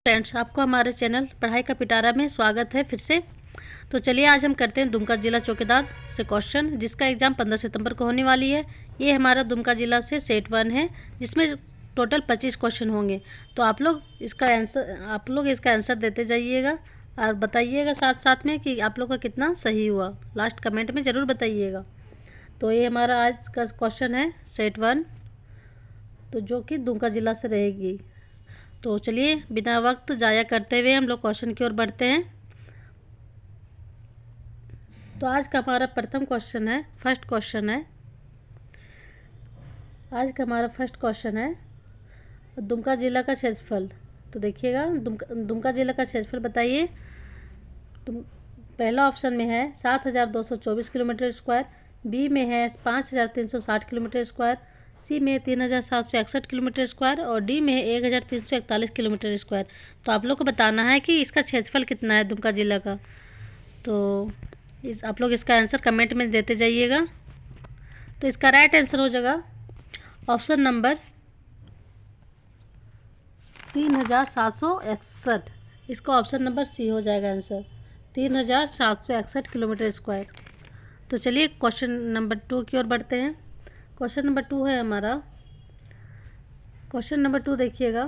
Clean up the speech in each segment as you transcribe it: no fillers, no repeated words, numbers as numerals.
Friends, आपको हमारे channel पढ़ाई का पिटारा में स्वागत है फिर से। तो चलिए आज हम करते हैं दुमका जिला चौकीदार से क्वेश्चन, जिसका एग्ज़ाम 15 सितंबर को होने वाली है। ये हमारा दुमका जिला से सेट 1 है, जिसमें टोटल 25 क्वेश्चन होंगे। तो आप लोग इसका आंसर देते जाइएगा और बताइएगा साथ साथ में कि आप लोग का कितना सही हुआ। लास्ट कमेंट में ज़रूर बताइएगा। तो ये हमारा आज का क्वेश्चन है सेट 1, तो जो कि दुमका जिला से रहेगी। तो चलिए बिना वक्त ज़ाया करते हुए हम लोग क्वेश्चन की ओर बढ़ते हैं। तो आज का हमारा प्रथम क्वेश्चन है, फर्स्ट क्वेश्चन है, आज का हमारा फर्स्ट क्वेश्चन है दुमका जिला का क्षेत्रफल। तो देखिएगा, दुमका जिला का क्षेत्रफल बताइए। तुम पहला ऑप्शन में है 7224 किलोमीटर स्क्वायर, बी में है 5360 किलोमीटर स्क्वायर, सी में 3761 किलोमीटर स्क्वायर और डी में है 1341 किलोमीटर स्क्वायर। तो आप लोग को बताना है कि इसका क्षेत्रफल कितना है दुमका जिला का। तो आप लोग इसका आंसर कमेंट में देते जाइएगा। तो इसका राइट आंसर हो जाएगा ऑप्शन नंबर 3761। इसका ऑप्शन नंबर सी हो जाएगा आंसर, 3761 किलोमीटर स्क्वायर। तो चलिए क्वेश्चन नंबर 2 की ओर बढ़ते हैं। क्वेश्चन नंबर 2 है हमारा। क्वेश्चन नंबर 2 देखिएगा,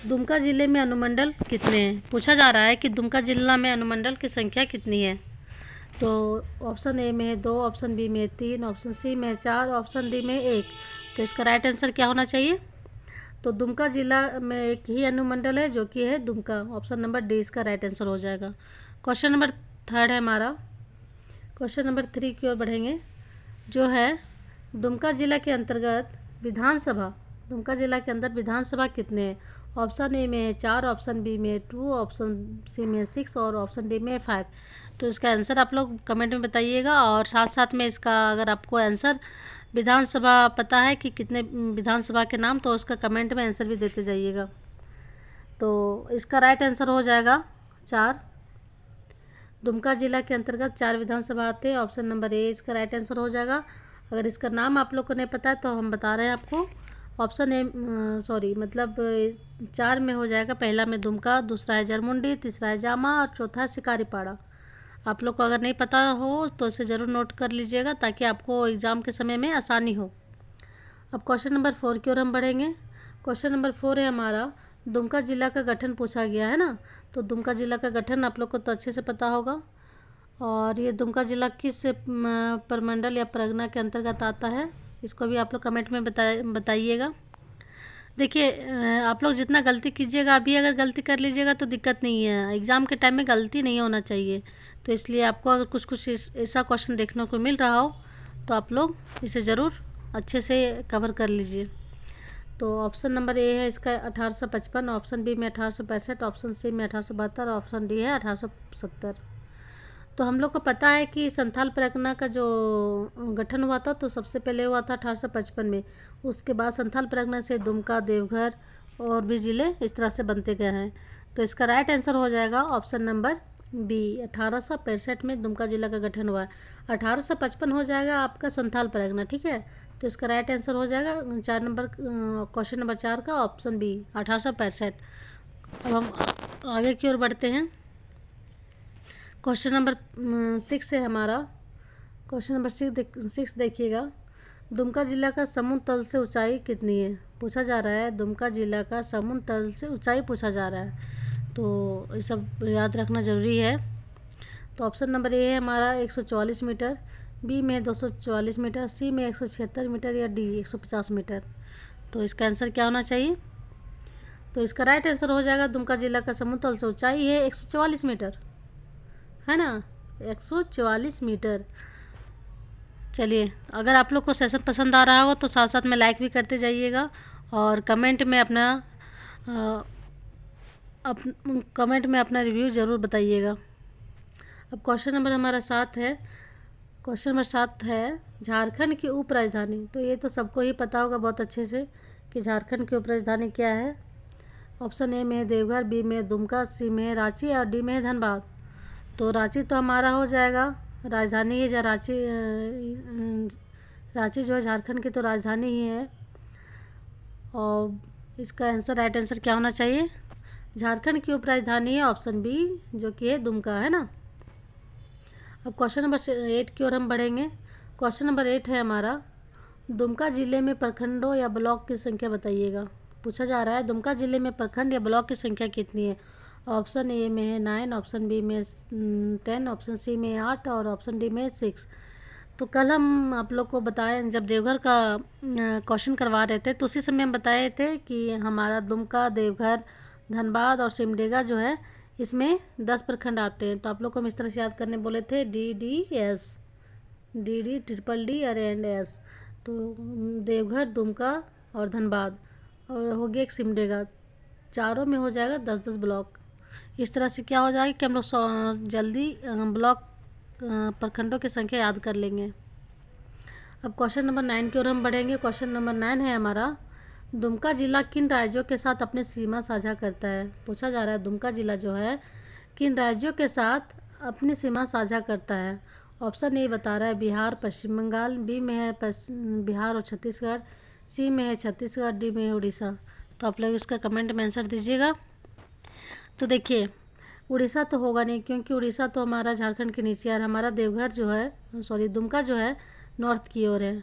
दुमका ज़िले में अनुमंडल कितने हैं। पूछा जा रहा है कि दुमका जिला में अनुमंडल की संख्या कितनी है। तो ऑप्शन ए में 2, ऑप्शन बी में 3, ऑप्शन सी में 4, ऑप्शन डी में 1। तो इसका राइट आंसर क्या होना चाहिए। तो दुमका जिला में एक ही अनुमंडल है, जो कि है दुमका। ऑप्शन नंबर डी इसका राइट आंसर हो जाएगा। क्वेश्चन नंबर 3 है हमारा। क्वेश्चन नंबर 3 की ओर बढ़ेंगे, जो है दुमका जिला के अंतर्गत विधानसभा, दुमका जिला के अंदर विधानसभा कितने हैं। ऑप्शन ए में 4, ऑप्शन बी में 2, ऑप्शन सी में 6 और ऑप्शन डी में 5। तो इसका आंसर आप लोग कमेंट में बताइएगा, और साथ साथ में इसका अगर आपको आंसर विधानसभा पता है कि कितने विधानसभा के नाम, तो उसका कमेंट में आंसर भी देते जाइएगा। तो इसका राइट आंसर हो जाएगा 4। दुमका जिला के अंतर्गत 4 विधानसभा आते हैं। ऑप्शन नंबर ए इसका राइट आंसर हो जाएगा। अगर इसका नाम आप लोग को नहीं पता है तो हम बता रहे हैं आपको। ऑप्शन ए मतलब 4 में हो जाएगा। पहला में दुमका, दूसरा है जरमुंडी, तीसरा है जामा और चौथा है शिकारीपाड़ा। आप लोग को अगर नहीं पता हो तो इसे ज़रूर नोट कर लीजिएगा, ताकि आपको एग्ज़ाम के समय में आसानी हो। अब क्वेश्चन नंबर 4 की ओर हम बढ़ेंगे। क्वेश्चन नंबर 4 है हमारा, दुमका जिला का गठन पूछा गया है ना। तो दुमका जिला का गठन आप लोग को तो अच्छे से पता होगा। और ये दुमका जिला किस प्रमंडल या परगना के अंतर्गत आता है, इसको भी आप लोग कमेंट में बताइएगा। देखिए, आप लोग जितना गलती कीजिएगा, अभी अगर गलती कर लीजिएगा तो दिक्कत नहीं है। एग्ज़ाम के टाइम में गलती नहीं होना चाहिए। तो इसलिए आपको अगर कुछ ऐसा क्वेश्चन देखने को मिल रहा हो तो आप लोग इसे ज़रूर अच्छे से कवर कर लीजिए। तो ऑप्शन नंबर ए है इसका 1855, ऑप्शन बी में 1865, ऑप्शन सी में 1872, ऑप्शन डी है 1870। तो हम लोग को पता है कि संथाल परगना का जो गठन हुआ था, तो सबसे पहले हुआ था 1855 में। उसके बाद संथाल परगना से दुमका, देवघर और भी ज़िले इस तरह से बनते गए हैं। तो इसका राइट आंसर हो जाएगा ऑप्शन नंबर बी, 1865 में दुमका जिला का गठन हुआ है। 1855 हो जाएगा आपका संथाल परगना, ठीक है। तो इसका राइट आंसर हो जाएगा 4 नंबर, क्वेश्चन नंबर 4 का ऑप्शन बी, 1865। अब हम आगे की ओर बढ़ते हैं। क्वेश्चन नंबर 6 है हमारा। क्वेश्चन नंबर 6 देखिएगा, दुमका जिला का समुद्र तल से ऊंचाई कितनी है। पूछा जा रहा है दुमका जिला का समुद्र तल से ऊंचाई पूछा जा रहा है। तो ये सब याद रखना ज़रूरी है। तो ऑप्शन नंबर ए है हमारा 144 मीटर, बी में 244 मीटर, सी में 176 मीटर या डी 150 मीटर। तो इसका आंसर क्या होना चाहिए। तो इसका राइट आंसर हो जाएगा, दुमका जिला का समुद्र तल से ऊंचाई है 144 मीटर, है ना, 144 मीटर। चलिए, अगर आप लोग को सेशन पसंद आ रहा हो तो साथ साथ में लाइक भी करते जाइएगा, और कमेंट में अपना रिव्यू ज़रूर बताइएगा। अब क्वेश्चन नंबर हमारा 7 है। क्वेश्चन नंबर 7 है, झारखंड की उप राजधानी। तो ये तो सबको ही पता होगा बहुत अच्छे से कि झारखंड की उप राजधानी क्या है। ऑप्शन ए में है देवघर, बी में दुमका, सी में रांची और डी में धनबाद। तो रांची तो हमारा हो जाएगा राजधानी है, रांची जो है झारखंड की तो राजधानी ही है। और इसका आंसर, राइट आंसर क्या होना चाहिए। झारखंड की उपराजधानी है ऑप्शन बी, जो कि है दुमका, है ना। अब क्वेश्चन नंबर 8 की ओर हम बढ़ेंगे। क्वेश्चन नंबर 8 है हमारा, दुमका जिले में प्रखंडों या ब्लॉक की संख्या बताइएगा। पूछा जा रहा है दुमका जिले में प्रखंड या ब्लॉक की संख्या कितनी है। ऑप्शन ए में है 9, ऑप्शन बी में 10, ऑप्शन सी में 8 और ऑप्शन डी में 6। तो कल हम आप लोग को बताएं, जब देवघर का क्वेश्चन करवा रहे थे तो उसी समय हम बताए थे कि हमारा दुमका, देवघर, धनबाद और सिमडेगा जो है इसमें 10 प्रखंड आते हैं। तो आप लोग को हम इस तरह से याद करने बोले थे, DDS, DD, ट्रिपल डी और एंड एस। तो देवघर, दुमका और धनबाद और हो गया एक सिमडेगा, चारों में हो जाएगा 10-10 ब्लॉक। इस तरह से क्या हो जाएगा कि हम लोग जल्दी ब्लॉक प्रखंडों की संख्या याद कर लेंगे। अब क्वेश्चन नंबर 9 की ओर हम बढ़ेंगे। क्वेश्चन नंबर 9 है हमारा, दुमका जिला किन राज्यों के साथ अपनी सीमा साझा करता है। पूछा जा रहा है दुमका जिला जो है किन राज्यों के साथ अपनी सीमा साझा करता है। ऑप्शन ए बता रहा है बिहार, पश्चिम बंगाल, बी में है बिहार और छत्तीसगढ़, सी में है छत्तीसगढ़, डी में है उड़ीसा। तो आप लोग इसका कमेंट में आंसर दीजिएगा। तो देखिए उड़ीसा तो होगा नहीं, क्योंकि उड़ीसा तो हमारा झारखंड के नीचे है। हमारा देवघर जो है, सॉरी दुमका जो है नॉर्थ की ओर है,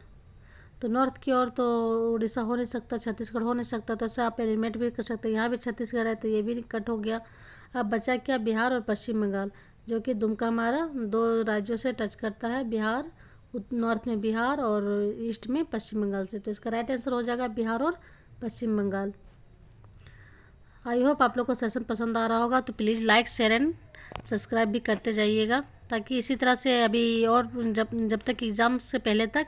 तो नॉर्थ की ओर तो उड़ीसा हो नहीं सकता, छत्तीसगढ़ हो नहीं सकता। तो ऐसे आप एलिमिनेट भी कर सकते हैं। यहाँ भी छत्तीसगढ़ है तो ये भी कट हो गया। अब बचा क्या, बिहार और पश्चिम बंगाल, जो कि दुमका हमारा 2 राज्यों से टच करता है, बिहार, नॉर्थ में बिहार और ईस्ट में पश्चिम बंगाल से। तो इसका राइट आंसर हो जाएगा बिहार और पश्चिम बंगाल। आई होप आप लोग को सेशन पसंद आ रहा होगा, तो please like, share and subscribe भी करते जाइएगा, ताकि इसी तरह से अभी और जब तक एग्ज़ाम से पहले तक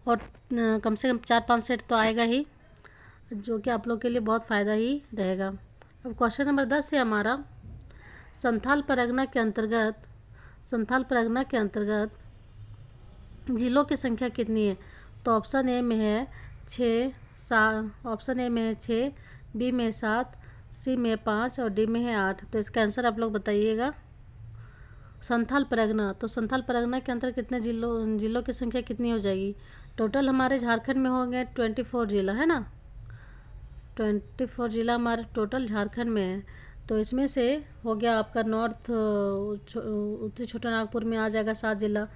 और कम से कम 4-5 सेट तो आएगा ही, जो कि आप लोग के लिए बहुत फ़ायदा ही रहेगा। अब क्वेश्चन नंबर 10 है हमारा, संथाल परगना के अंतर्गत जिलों की संख्या कितनी है। तो ऑप्शन ए में है 6, ऑप्शन ए में है 6, बी में 7, सी में 5 और डी में है 8। तो इसका आंसर आप लोग बताइएगा। संथाल परगना, तो संथाल परगना के अंदर कितने जिलों की संख्या कितनी हो जाएगी। टोटल हमारे झारखंड में होंगे 24 जिला, है ना। 24 जिला हमारे टोटल झारखंड में है। तो इसमें से हो गया आपका नॉर्थ, उत्तरी छोटा नागपुर में आ जाएगा 7 जिला,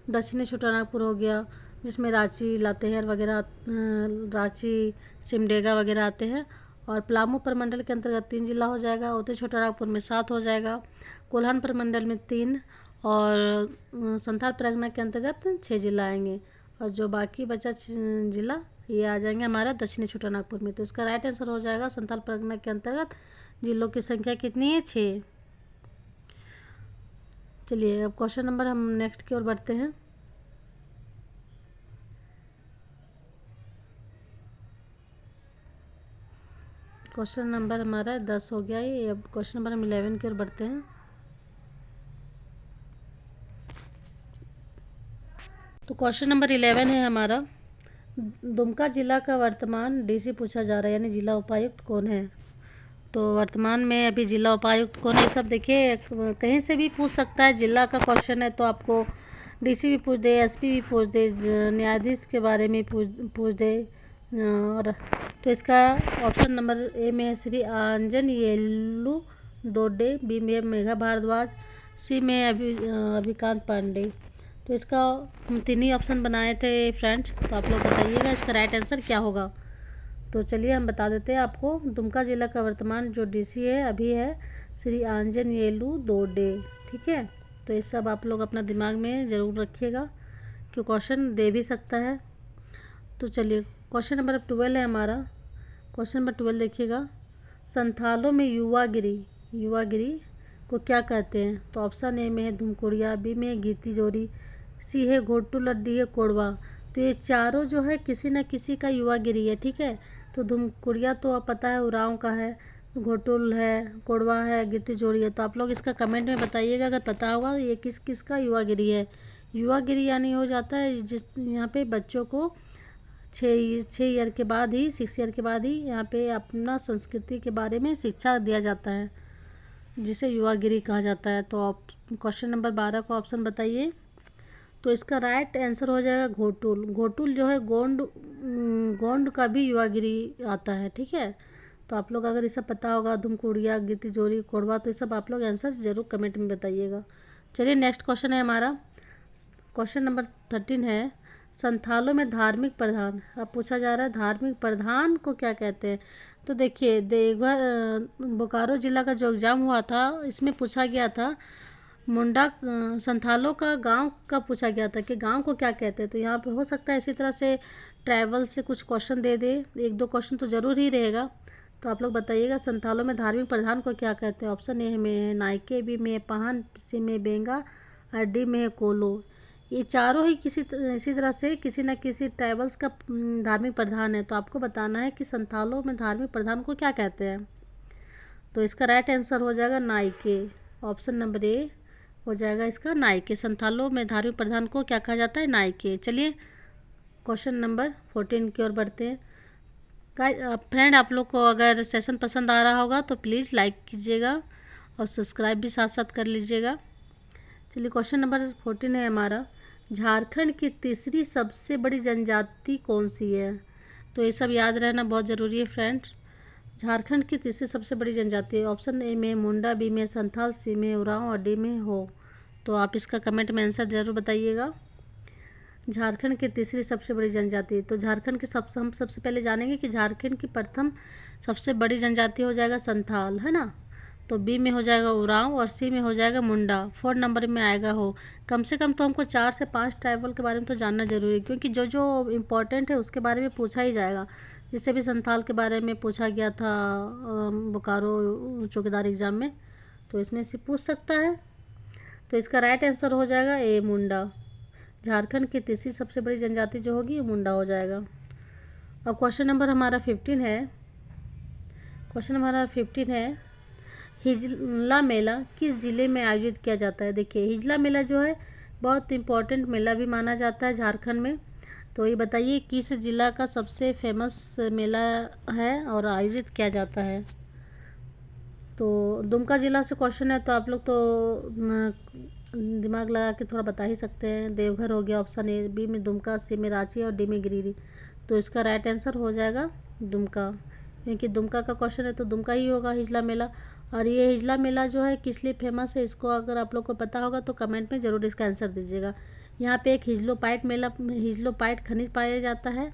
दक्षिणी छोटा नागपुर हो गया जिसमें रांची, लातेहार वगैरह, रांची, सिमडेगा वगैरह आते हैं, और पलामू प्रमंडल के अंतर्गत 3 जिला हो जाएगा, उत्तरी छोटा नागपुर में 7 हो जाएगा, कोल्हान प्रमंडल में 3 और संथाल परगना के अंतर्गत 6 जिला आएंगे, और जो बाकी बचा जिला ये आ जाएंगे हमारा दक्षिणी छोटा नागपुर में। तो इसका राइट आंसर हो जाएगा संथाल परगना के अंतर्गत जिलों की संख्या कितनी है, 6। चलिए अब क्वेश्चन नंबर हम नेक्स्ट की ओर बढ़ते हैं। क्वेश्चन नंबर हमारा 10 हो गया ये। अब क्वेश्चन नंबर हम 11 की ओर बढ़ते हैं। तो क्वेश्चन नंबर 11 है हमारा, दुमका जिला का वर्तमान डीसी पूछा जा रहा है, यानी जिला उपायुक्त कौन है। तो वर्तमान में अभी जिला उपायुक्त कौन है, सब देखिए कहीं से भी पूछ सकता है। जिला का क्वेश्चन है तो आपको डीसी भी पूछ दे, एसपी भी पूछ दे, न्यायाधीश के बारे में पूछ दे। और तो इसका ऑप्शन नंबर ए में श्री आंजनेयलु डोडे, बी में मेघा भारद्वाज, सी में अभिकांत पांडे। तो इसका हम 3 ही ऑप्शन बनाए थे फ्रेंड्स, तो आप लोग बताइएगा इसका राइट आंसर क्या होगा। तो चलिए हम बता देते हैं आपको। दुमका जिला का वर्तमान जो डीसी है अभी है श्री आंजनेयलु डोडे, ठीक है। तो ये सब आप लोग अपना दिमाग में ज़रूर रखिएगा, क्यों क्वेश्चन दे भी सकता है। तो चलिए क्वेश्चन नंबर 12 है हमारा। क्वेश्चन नंबर 12 देखिएगा, संथालों में युवागिरी को क्या कहते हैं। तो ऑप्शन ए में है धुमकुड़िया, बी में है गीती जोरी, सी है घोटुल और डी है कोड़वा। तो ये चारों जो है किसी न किसी का युवागिरी है, ठीक है। तो धुमकुड़िया तो आप पता है उरांव का है, घोटुल है, कोड़वा है, गीती जोड़ी है। तो आप लोग इसका कमेंट में बताइएगा अगर पता होगा ये किस किस का युवागिरी है। युवागिरी यानी हो जाता है जिस यहाँ पे बच्चों को 6 ईयर के बाद ही, 6 ईयर के बाद ही यहाँ पे अपना संस्कृति के बारे में शिक्षा दिया जाता है, जिसे युवागिरी कहा जाता है। तो आप क्वेश्चन नंबर 12 का ऑप्शन बताइए। तो इसका राइट आंसर हो जाएगा घोटुल। घोटुल जो है गोंड का भी युवागिरी आता है, ठीक है। तो आप लोग अगर ये सब पता होगा, धुमकुड़िया, गितिजोरी, कोरबा, तो ये सब आप लोग आंसर ज़रूर कमेंट में बताइएगा। चलिए नेक्स्ट क्वेश्चन है हमारा, क्वेश्चन नंबर 13 है, संथालों में धार्मिक प्रधान। अब पूछा जा रहा है धार्मिक प्रधान को क्या कहते हैं। तो देखिए देवघर बोकारो ज़िला का जो एग्ज़ाम हुआ था इसमें पूछा गया था मुंडा संथालों का गांव का पूछा गया था कि गांव को क्या कहते हैं। तो यहाँ पे हो सकता है इसी तरह से ट्रैवल से कुछ क्वेश्चन दे दे, एक दो क्वेश्चन तो ज़रूर ही रहेगा। तो आप लोग बताइएगा संथालों में धार्मिक प्रधान को क्या कहते हैं। ऑप्शन ए में है नाइके, बी में पाहन, सी में बेंगा और डी में है कोलो। ये चारों ही इसी तरह से किसी न किसी ट्राइबल्स का धार्मिक प्रधान है। तो आपको बताना है कि संथालों में धार्मिक प्रधान को क्या कहते हैं। तो इसका राइट आंसर हो जाएगा नाइके। ऑप्शन नंबर ए हो जाएगा इसका नाइके। संथालों में धार्मिक प्रधान को क्या कहा जाता है, नाइके। चलिए क्वेश्चन नंबर 14 की ओर बढ़ते हैं। फ्रेंड आप लोग को अगर सेशन पसंद आ रहा होगा तो प्लीज़ लाइक कीजिएगा और सब्सक्राइब भी साथ साथ कर लीजिएगा। चलिए क्वेश्चन नंबर 14 है हमारा, झारखंड की तीसरी सबसे बड़ी जनजाति कौन सी है। तो ये सब याद रहना बहुत ज़रूरी है फ्रेंड्स। झारखंड की तीसरी सबसे बड़ी जनजाति है। ऑप्शन ए में मुंडा, बी में संथाल, सी में उरांव और डी में हो। तो आप इसका कमेंट में आंसर ज़रूर बताइएगा। झारखंड की तीसरी सबसे बड़ी जनजाति, तो झारखंड की हम सबसे पहले जानेंगे कि झारखंड की प्रथम सबसे बड़ी जनजाति हो जाएगा संथाल, है ना। तो बी में हो जाएगा उरांव और सी में हो जाएगा मुंडा, 4 नंबर में आएगा हो। कम से कम तो हमको 4 से 5 ट्राइबल के बारे में तो जानना जरूरी है, क्योंकि जो जो इम्पोर्टेंट है उसके बारे में पूछा ही जाएगा। जिससे भी संथाल के बारे में पूछा गया था बोकारो चौकीदार एग्ज़ाम में, तो इसमें से पूछ सकता है। तो इसका राइट आंसर हो जाएगा ए मुंडा। झारखंड की तीसरी सबसे बड़ी जनजाति जो होगी वो मुंडा हो जाएगा। अब क्वेश्चन नंबर हमारा 15 है। क्वेश्चन हमारा 15 है, हिजला मेला किस ज़िले में आयोजित किया जाता है। देखिए हिजला मेला जो है बहुत इम्पोर्टेंट मेला भी माना जाता है झारखंड में। तो ये बताइए किस ज़िला का सबसे फेमस मेला है और आयोजित किया जाता है। तो दुमका ज़िला से क्वेश्चन है, तो आप लोग तो दिमाग लगा के थोड़ा बता ही सकते हैं। देवघर हो गया ऑप्शन ए, बी में दुमका, सी में रांची और डी में गिरिडीह। तो इसका राइट आंसर हो जाएगा दुमका, क्योंकि दुमका का क्वेश्चन है तो दुमका ही होगा हिजला मेला। और ये हिजला मेला जो है किस लिए फेमस है, इसको अगर आप लोग को पता होगा तो कमेंट में ज़रूर इसका आंसर दीजिएगा। यहाँ पे एक हिजलोपाइट खनिज पाया जाता है,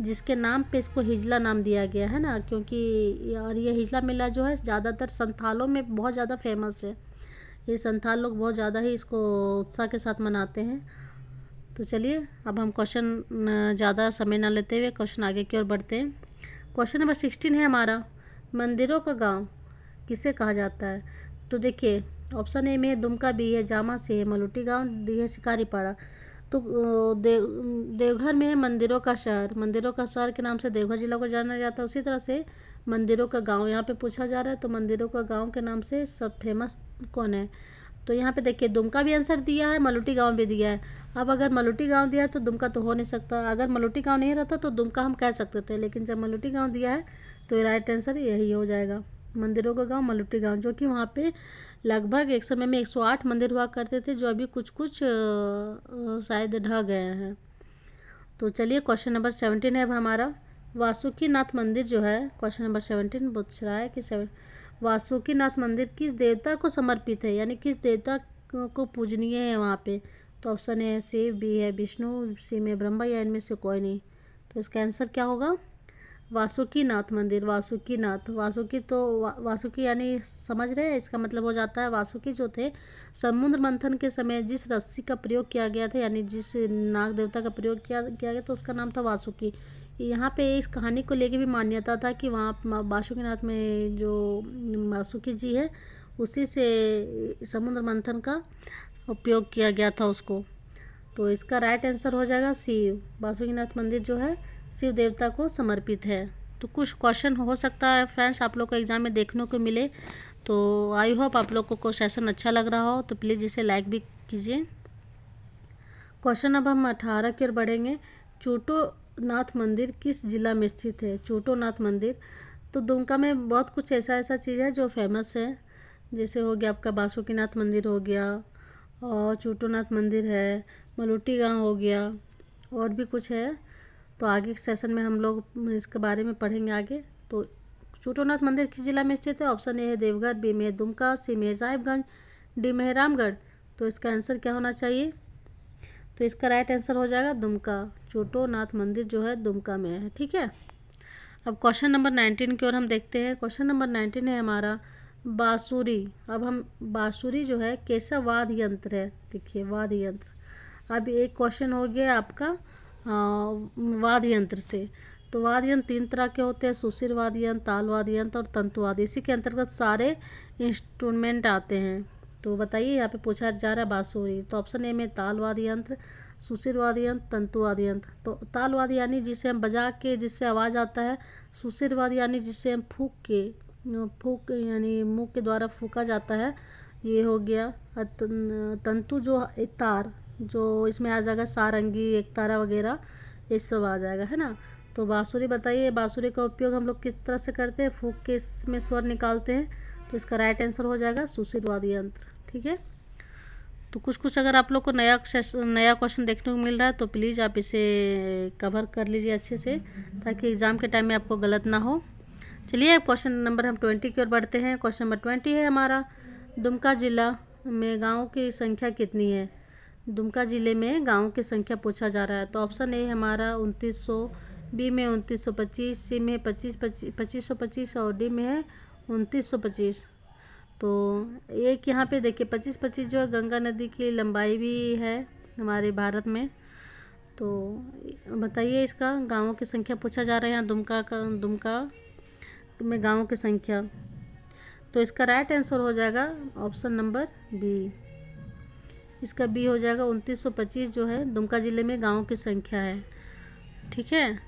जिसके नाम पे इसको हिजला नाम दिया गया है ना, क्योंकि और ये हिजला मेला जो है ज़्यादातर संथालों में बहुत ज़्यादा फेमस है। ये संथाल लोग बहुत ज़्यादा ही इसको उत्साह के साथ मनाते हैं। तो चलिए अब हम क्वेश्चन ज़्यादा समय ना लेते हुए क्वेश्चन आगे की ओर बढ़ते हैं। क्वेश्चन नंबर 16 है हमारा, मंदिरों का गांव किसे कहा जाता है। तो देखिए ऑप्शन ए में दुमका, बी है जामा, सी है मलुटी गांव, डी है शिकारीपाड़ा। तो देवघर में है मंदिरों का शहर। मंदिरों का शहर के नाम से देवघर जिला को जाना जाता है। उसी तरह से मंदिरों का गांव यहाँ पे पूछा जा रहा है, तो मंदिरों का गांव के नाम से सब फेमस कौन है। तो यहाँ पे देखिए दुमका भी आंसर दिया है, मलुटी गांव भी दिया है। अब अगर मलुटी गांव दिया है तो दुमका तो हो नहीं सकता। अगर मलुटी गांव नहीं रहता तो दुमका हम कह सकते थे, लेकिन जब मलुटी गांव दिया है तो ये राइट आंसर यही हो जाएगा, मंदिरों का गांव मलुटी गांव। जो कि वहाँ पे लगभग एक समय में 108 मंदिर हुआ करते थे, जो अभी कुछ कुछ शायद ढह गए हैं। तो चलिए क्वेश्चन नंबर 17 है अब हमारा, वासुकीनाथ मंदिर जो है, क्वेश्चन नंबर 17 पूछ रहा है कि वासुकीनाथ मंदिर किस देवता को समर्पित है, यानी किस देवता को पूजनीय है वहाँ पे। तो ऑप्शन ए है शिव, बी है विष्णु, सी में ब्रह्मा, या इनमें से कोई नहीं। तो इसका आंसर क्या होगा, वासुकीनाथ मंदिर। वासुकीनाथ, वासुकी तो वासुकी यानी समझ रहे हैं, इसका मतलब हो जाता है वासुकी जो थे समुद्र मंथन के समय जिस रस्सी का प्रयोग किया गया था, यानी जिस नाग देवता का प्रयोग किया गया तो उसका नाम था वासुकी। यहाँ पे इस कहानी को लेके भी मान्यता था कि वहाँ वासुकीनाथ में जो वासुकी जी है उसी से समुद्र मंथन का उपयोग किया गया था उसको। तो इसका राइट आंसर हो जाएगा शिव। वासुकीनाथ मंदिर जो है शिव देवता को समर्पित है। तो कुछ क्वेश्चन हो सकता है फ्रेंड्स आप लोग को एग्ज़ाम में देखने को मिले। तो आई होप आप लोग को सेशन अच्छा लग रहा हो, तो प्लीज़ इसे लाइक भी कीजिए। क्वेश्चन अब हम 18 की ओर बढ़ेंगे। चोटो नाथ मंदिर किस जिला में स्थित है। चोटो नाथ मंदिर, तो दुमका में बहुत कुछ ऐसा चीज़ है जो फेमस है, जैसे हो गया आपका बासुकीनाथ मंदिर हो गया और चोटोनाथ मंदिर है, मलुटी गांव हो गया, और भी कुछ है। तो आगे के सेशन में हम लोग इसके बारे में पढ़ेंगे आगे। तो चूटोनाथ मंदिर किस जिला में स्थित है? ऑप्शन ए है देवघर, बी में है दुमका, सी में है साहिबगंज, डी में है रामगढ़। तो इसका आंसर क्या होना चाहिए? तो इसका राइट आंसर हो जाएगा दुमका। चूटोनाथ मंदिर जो है दुमका में है। ठीक है, अब क्वेश्चन नंबर 19 की ओर हम देखते हैं। क्वेश्चन नंबर 19 है हमारा बांसुरी। अब हम बांसुरी जो है कैसा वाद्य यंत्र है? देखिए वाद्य यंत्र। अब एक क्वेश्चन हो गया आपका वाद्य यंत्र से। तो वाद्य यंत्र 3 तरह के होते हैं, सुशिर वाद्य यंत्र, ताल वाद्य यंत्र और तंतु वाद्य। इसी के अंतर्गत सारे इंस्ट्रूमेंट आते हैं। तो बताइए यहाँ पे पूछा जा रहा है बांसुरी। तो ऑप्शन ए में ताल वाद्य यंत्र, सुशिर वाद्य यंत्र, तंतु वाद्य यंत्र। तो ताल वाद्य यानी जिसे हम बजा के जिससे आवाज़ आता है, सुशिर वाद्य यानी जिससे हम फूक यानी मुंह के द्वारा फूका जाता है, ये हो गया। तंतु जो एक तार जो इसमें आ जाएगा, सारंगी, एक तारा वगैरह ये सब आ जाएगा, है ना। तो बांसुरी बताइए, बांसुरी का उपयोग हम लोग किस तरह से करते हैं? फूक के इसमें स्वर निकालते हैं। तो इसका राइट आंसर हो जाएगा सुशिर वाद्य यंत्र। ठीक है, तो कुछ अगर आप लोग को नया क्वेश्चन देखने को मिल रहा है तो प्लीज़ आप इसे कवर कर लीजिए अच्छे से, ताकि एग्ज़ाम के टाइम में आपको गलत ना हो। चलिए अब क्वेश्चन नंबर हम 20 की ओर बढ़ते हैं। क्वेश्चन नंबर 20 है हमारा, दुमका जिला में गाँव की संख्या कितनी है? दुमका ज़िले में गाँव की संख्या पूछा जा रहा है। तो ऑप्शन ए हमारा 2900, बी में 2925, सी में 2525 और डी में है 2925। तो एक यहाँ पे देखिए 2525 जो है गंगा नदी की लंबाई भी है हमारे भारत में। तो बताइए इसका गाँवों की संख्या पूछा जा रहा है यहाँ दुमका में गाँवों की संख्या। तो इसका राइट आंसर हो जाएगा ऑप्शन नंबर बी। इसका बी हो जाएगा 2925 जो है दुमका ज़िले में गाँवों की संख्या है। ठीक है,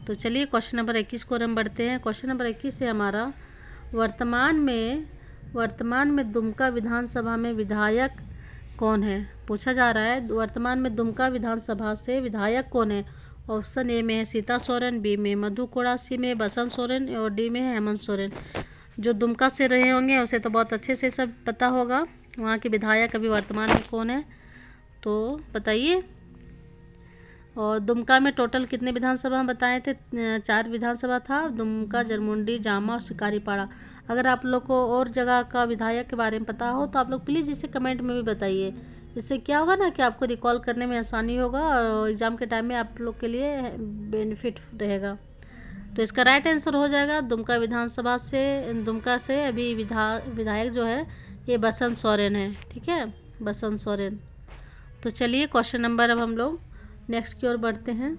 तो चलिए क्वेश्चन नंबर 21 को हम बढ़ते हैं। क्वेश्चन नंबर 21 है हमारा, वर्तमान में दुमका विधानसभा में विधायक कौन है? पूछा जा रहा है वर्तमान में दुमका विधानसभा से विधायक कौन है? ऑप्शन ए में है सीता सोरेन, बी में मधु कोड़ा, सी में बसंत सोरेन और डी में है हेमंत सोरेन। जो दुमका से रहे होंगे उसे तो बहुत अच्छे से सब पता होगा वहाँ के विधायक अभी वर्तमान में कौन है। तो बताइए। और दुमका में टोटल कितने विधानसभा हम बताए थे? 4 विधानसभा था, दुमका, जरमुंडी, जामा और शिकारीपाड़ा। अगर आप लोग को और जगह का विधायक के बारे में पता हो तो आप लोग प्लीज़ इसे कमेंट में भी बताइए। इससे क्या होगा ना कि आपको रिकॉल करने में आसानी होगा और एग्ज़ाम के टाइम में आप लोग के लिए बेनिफिट रहेगा। तो इसका राइट आंसर हो जाएगा दुमका से अभी विधायक जो है ये बसंत सोरेन है। ठीक है, बसंत सोरेन। तो चलिए क्वेश्चन नंबर अब हम लोग नेक्स्ट की ओर बढ़ते हैं।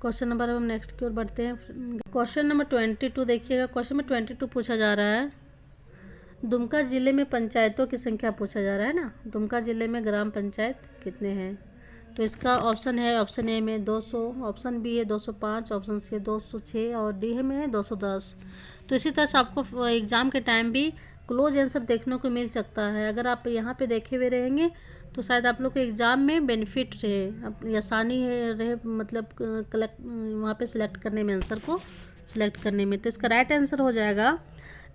क्वेश्चन नंबर अब हम नेक्स्ट की ओर बढ़ते हैं। क्वेश्चन नंबर 22 देखिएगा। क्वेश्चन नंबर 22 पूछा जा रहा है, दुमका ज़िले में पंचायतों की संख्या पूछा जा रहा है ना। दुमका ज़िले में ग्राम पंचायत कितने हैं? तो इसका ऑप्शन है, ऑप्शन ए में 200, ऑप्शन बी है 205, ऑप्शन सी 206 और डी में है 210। तो इसी तरह से आपको एग्ज़ाम के टाइम भी क्लोज आंसर देखने को मिल सकता है। अगर आप यहाँ पे देखे हुए रहेंगे तो शायद आप लोग के एग्ज़ाम में बेनिफिट रहे, आसानी रहे, मतलब वहाँ पे सिलेक्ट करने में, आंसर को सिलेक्ट करने में। तो इसका राइट आंसर हो जाएगा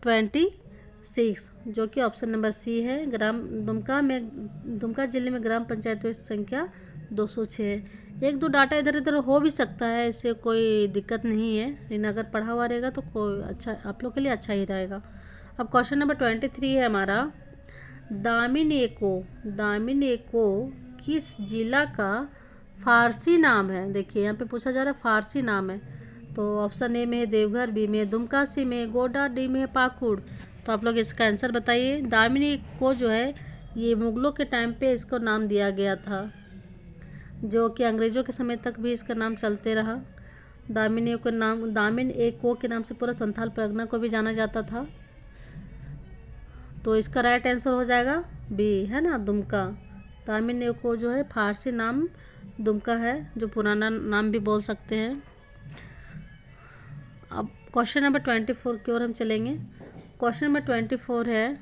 26, जो कि ऑप्शन नंबर सी है। दुमका ज़िले में ग्राम पंचायतों की संख्या 206। 1-2 डाटा इधर उधर हो भी सकता है, इससे कोई दिक्कत नहीं है, लेकिन अगर पढ़ा हुआ रहेगा तो कोई अच्छा आप लोग के लिए अच्छा ही रहेगा। अब क्वेश्चन नंबर 23 है हमारा, दामिनेको किस जिला का फारसी नाम है? देखिए यहाँ पे पूछा जा रहा है फारसी नाम है। तो ऑप्शन ए में है देवघर, बी में है दुमका, सी में है गोड्डा, डी में है पाकुड़। तो आप लोग इसका आंसर बताइए। दामिनेको जो है ये मुगलों के टाइम पे इसको नाम दिया गया था, जो कि अंग्रेज़ों के समय तक भी इसका नाम चलते रहा। दामिन ए को के नाम से पूरा संथाल परगना को भी जाना जाता था। तो इसका राइट आंसर हो जाएगा बी, है ना, दुमका। दामिन ए को जो है फारसी नाम दुमका है, जो पुराना नाम भी बोल सकते हैं। अब क्वेश्चन नंबर 24 की ओर हम चलेंगे। क्वेश्चन नंबर 24 है,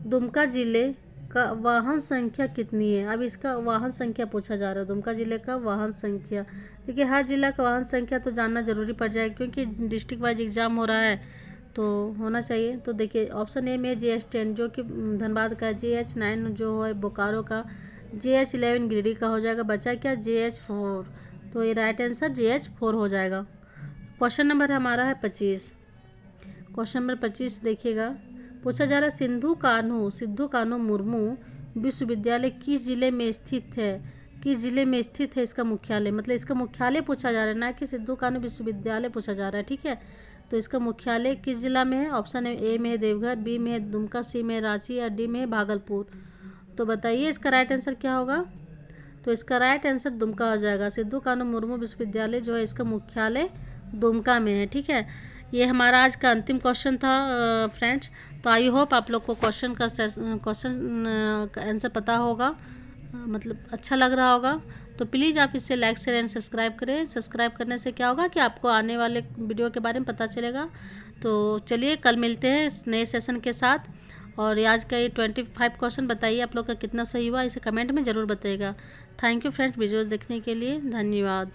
दुमका ज़िले का वाहन संख्या कितनी है? अब इसका वाहन संख्या पूछा जा रहा है, दुमका ज़िले का वाहन संख्या। देखिए हर जिला का वाहन संख्या तो जानना ज़रूरी पड़ जाएगा, क्योंकि डिस्ट्रिक्ट वाइज एग्ज़ाम हो रहा है तो होना चाहिए। तो देखिए ऑप्शन ए में GH10 जो कि धनबाद का, GH9 जो है बोकारो का, GH11 गिरिडीह का हो जाएगा। बचा क्या? GH4। तो ये राइट आंसर GH4 हो जाएगा। क्वेश्चन नंबर हमारा है 25। क्वेश्चन नंबर 25 देखिएगा, पूछा जा रहा है सिद्धू कान्हू मुर्मू विश्वविद्यालय किस जिले में स्थित है? किस जिले में स्थित है इसका मुख्यालय, मतलब इसका मुख्यालय पूछा जा रहा है, ना कि सिद्धू कान्हू विश्वविद्यालय पूछा जा रहा है। ठीक है, तो इसका मुख्यालय किस जिला में है? ऑप्शन है ए में है देवघर, बी में है दुमका, सी में है रांची और डी में है भागलपुर। तो बताइए इसका राइट आंसर क्या होगा? तो इसका राइट आंसर दुमका हो जाएगा। सिद्धू कान्हू मुर्मू विश्वविद्यालय जो है इसका मुख्यालय दुमका में है। ठीक है, ये हमारा आज का अंतिम क्वेश्चन था फ्रेंड्स। तो आई होप आप लोग को क्वेश्चन का आंसर पता होगा, मतलब अच्छा लग रहा होगा। तो प्लीज़ आप इसे लाइक शेयर एंड सब्सक्राइब करें। सब्सक्राइब करने से क्या होगा कि आपको आने वाले वीडियो के बारे में पता चलेगा। तो चलिए कल मिलते हैं इस नए सेशन के साथ। और आज का ये 25 क्वेश्चन बताइए आप लोग का कितना सही हुआ, इसे कमेंट में ज़रूर बताइएगा। थैंक यू फ्रेंड्स, वीडियोज़ देखने के लिए धन्यवाद।